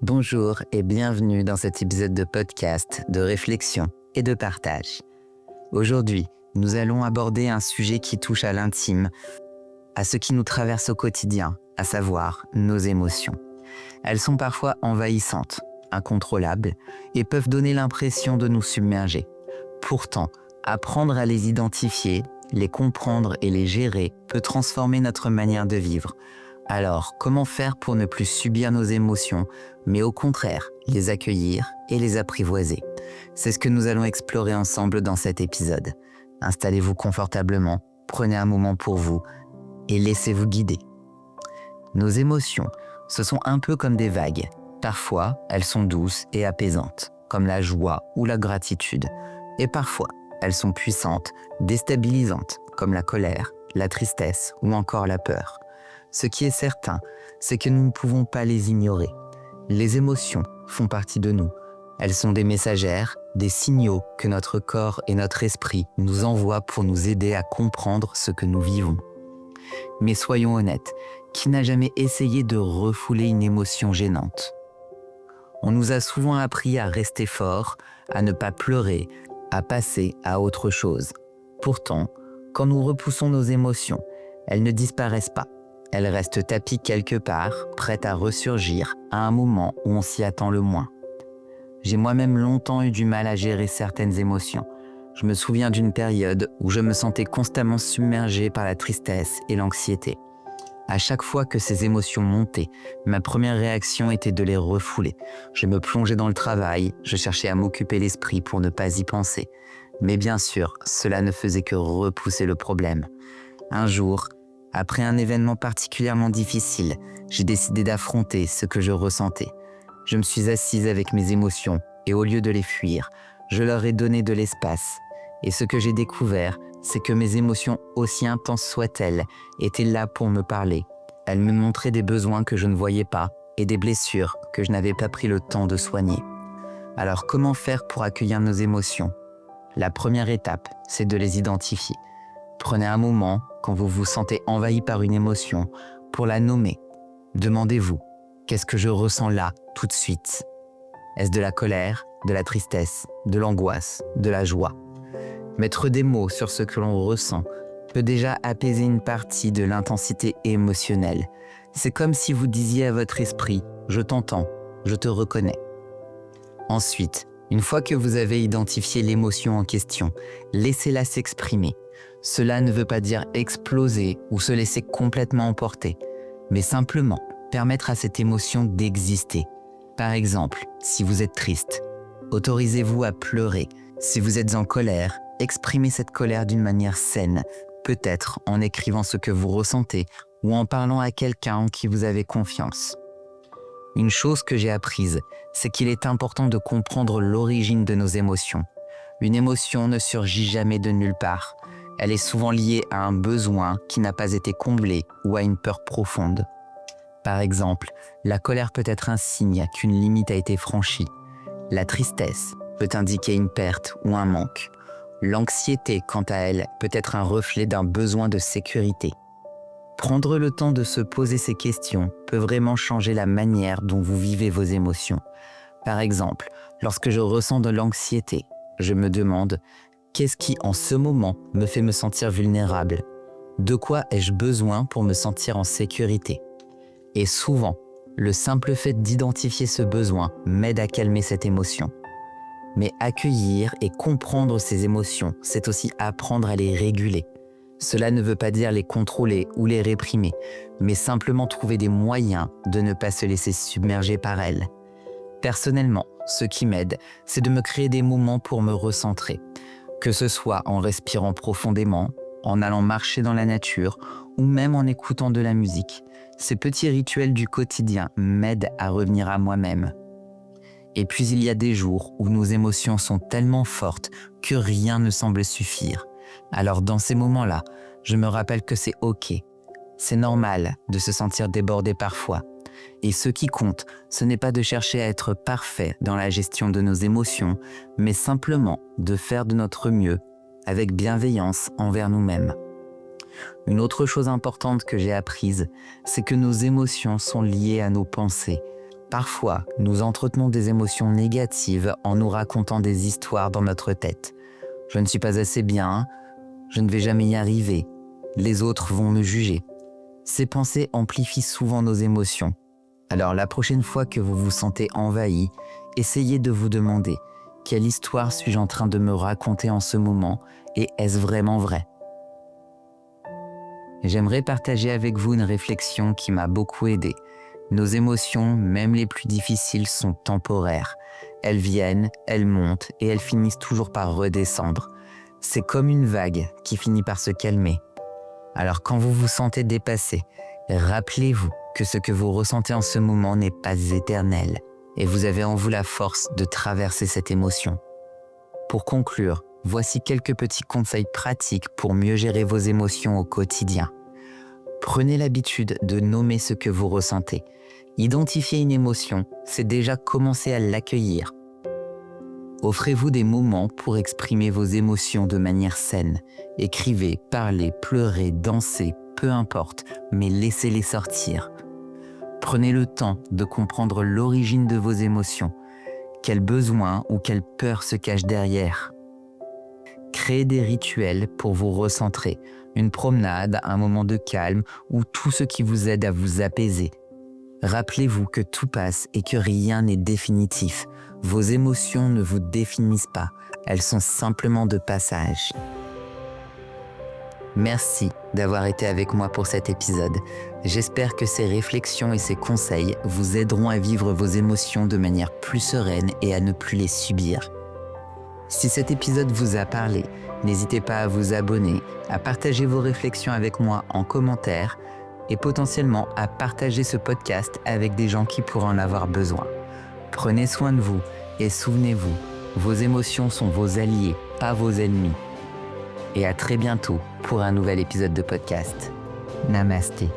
Bonjour et bienvenue dans cet épisode de podcast, de réflexion et de partage. Aujourd'hui, nous allons aborder un sujet qui touche à l'intime, à ce qui nous traverse au quotidien, à savoir nos émotions. Elles sont parfois envahissantes, incontrôlables et peuvent donner l'impression de nous submerger. Pourtant, apprendre à les identifier, les comprendre et les gérer peut transformer notre manière de vivre. Alors, comment faire pour ne plus subir nos émotions, mais au contraire, les accueillir et les apprivoiser? C'est ce que nous allons explorer ensemble dans cet épisode. Installez-vous confortablement, prenez un moment pour vous et laissez-vous guider. Nos émotions, ce sont un peu comme des vagues. Parfois, elles sont douces et apaisantes, comme la joie ou la gratitude. Et parfois, elles sont puissantes, déstabilisantes, comme la colère, la tristesse ou encore la peur. Ce qui est certain, c'est que nous ne pouvons pas les ignorer. Les émotions font partie de nous. Elles sont des messagères, des signaux que notre corps et notre esprit nous envoient pour nous aider à comprendre ce que nous vivons. Mais soyons honnêtes, qui n'a jamais essayé de refouler une émotion gênante? On nous a souvent appris à rester fort, à ne pas pleurer, à passer à autre chose. Pourtant, quand nous repoussons nos émotions, elles ne disparaissent pas. Elles restent tapies quelque part, prêtes à ressurgir à un moment où on s'y attend le moins. J'ai moi-même longtemps eu du mal à gérer certaines émotions. Je me souviens d'une période où je me sentais constamment submergé par la tristesse et l'anxiété. À chaque fois que ces émotions montaient, ma première réaction était de les refouler. Je me plongeais dans le travail, je cherchais à m'occuper l'esprit pour ne pas y penser. Mais bien sûr, cela ne faisait que repousser le problème. Un jour, après un événement particulièrement difficile, j'ai décidé d'affronter ce que je ressentais. Je me suis assise avec mes émotions et au lieu de les fuir, je leur ai donné de l'espace. Et ce que j'ai découvert, c'est que mes émotions, aussi intenses soient-elles, étaient là pour me parler. Elles me montraient des besoins que je ne voyais pas et des blessures que je n'avais pas pris le temps de soigner. Alors comment faire pour accueillir nos émotions? La première étape, c'est de les identifier. Prenez un moment, quand vous vous sentez envahi par une émotion, pour la nommer. Demandez-vous, qu'est-ce que je ressens là, tout de suite? Est-ce de la colère, de la tristesse, de l'angoisse, de la joie? Mettre des mots sur ce que l'on ressent peut déjà apaiser une partie de l'intensité émotionnelle. C'est comme si vous disiez à votre esprit « je t'entends, je te reconnais ». Ensuite, une fois que vous avez identifié l'émotion en question, laissez-la s'exprimer. Cela ne veut pas dire exploser ou se laisser complètement emporter, mais simplement permettre à cette émotion d'exister. Par exemple, si vous êtes triste, autorisez-vous à pleurer. Si vous êtes en colère, exprimez cette colère d'une manière saine, peut-être en écrivant ce que vous ressentez ou en parlant à quelqu'un en qui vous avez confiance. Une chose que j'ai apprise, c'est qu'il est important de comprendre l'origine de nos émotions. Une émotion ne surgit jamais de nulle part. Elle est souvent liée à un besoin qui n'a pas été comblé ou à une peur profonde. Par exemple, la colère peut être un signe qu'une limite a été franchie. La tristesse peut indiquer une perte ou un manque. L'anxiété, quant à elle, peut être un reflet d'un besoin de sécurité. Prendre le temps de se poser ces questions peut vraiment changer la manière dont vous vivez vos émotions. Par exemple, lorsque je ressens de l'anxiété, je me demande « Qu'est-ce qui, en ce moment, me fait me sentir vulnérable? De quoi ai-je besoin pour me sentir en sécurité ?» Et souvent, le simple fait d'identifier ce besoin m'aide à calmer cette émotion. Mais accueillir et comprendre ces émotions, c'est aussi apprendre à les réguler. Cela ne veut pas dire les contrôler ou les réprimer, mais simplement trouver des moyens de ne pas se laisser submerger par elles. Personnellement, ce qui m'aide, c'est de me créer des moments pour me recentrer. Que ce soit en respirant profondément, en allant marcher dans la nature ou même en écoutant de la musique. Ces petits rituels du quotidien m'aident à revenir à moi-même. Et puis il y a des jours où nos émotions sont tellement fortes que rien ne semble suffire. Alors dans ces moments-là, je me rappelle que c'est OK. C'est normal de se sentir débordé parfois. Et ce qui compte, ce n'est pas de chercher à être parfait dans la gestion de nos émotions, mais simplement de faire de notre mieux, avec bienveillance envers nous-mêmes. Une autre chose importante que j'ai apprise, c'est que nos émotions sont liées à nos pensées. Parfois, nous entretenons des émotions négatives en nous racontant des histoires dans notre tête. Je ne suis pas assez bien, je ne vais jamais y arriver, les autres vont me juger. Ces pensées amplifient souvent nos émotions. Alors la prochaine fois que vous vous sentez envahi, essayez de vous demander « Quelle histoire suis-je en train de me raconter en ce moment et est-ce vraiment vrai ?» J'aimerais partager avec vous une réflexion qui m'a beaucoup aidé. Nos émotions, même les plus difficiles, sont temporaires. Elles viennent, elles montent et elles finissent toujours par redescendre. C'est comme une vague qui finit par se calmer. Alors quand vous vous sentez dépassé, rappelez-vous que ce que vous ressentez en ce moment n'est pas éternel et vous avez en vous la force de traverser cette émotion. Pour conclure, voici quelques petits conseils pratiques pour mieux gérer vos émotions au quotidien. Prenez l'habitude de nommer ce que vous ressentez. Identifier une émotion, c'est déjà commencer à l'accueillir. Offrez-vous des moments pour exprimer vos émotions de manière saine. Écrivez, parlez, pleurez, dansez, peu importe, mais laissez-les sortir. Prenez le temps de comprendre l'origine de vos émotions. Quels besoins ou quelle peur se cachent derrière. Créez des rituels pour vous recentrer, une promenade, un moment de calme ou tout ce qui vous aide à vous apaiser. Rappelez-vous que tout passe et que rien n'est définitif. Vos émotions ne vous définissent pas, elles sont simplement de passage. Merci d'avoir été avec moi pour cet épisode. J'espère que ces réflexions et ces conseils vous aideront à vivre vos émotions de manière plus sereine et à ne plus les subir. Si cet épisode vous a parlé, n'hésitez pas à vous abonner, à partager vos réflexions avec moi en commentaire et potentiellement à partager ce podcast avec des gens qui pourraient en avoir besoin. Prenez soin de vous et souvenez-vous, vos émotions sont vos alliés, pas vos ennemis. Et à très bientôt pour un nouvel épisode de podcast. Namasté.